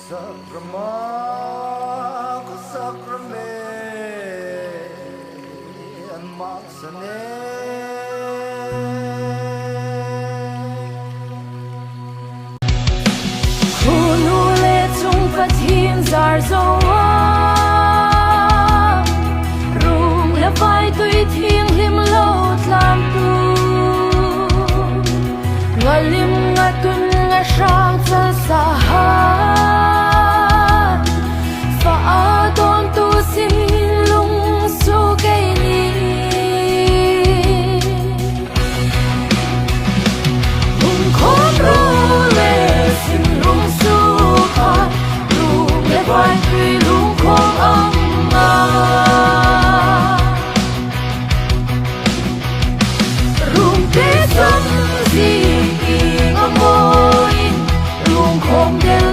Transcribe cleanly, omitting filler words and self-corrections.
Sakrama sakrame anmasane Khunu le chung pathin zar zowa rung le vai tui thing lim lo tlam tu ngalim ngatun nga shang sa sa ha fa adon tu sim lung su ke ni lung khom ru le sim lung su kha rung le vai tui lung khom ang ma rung te sam si ngam moi lung khom de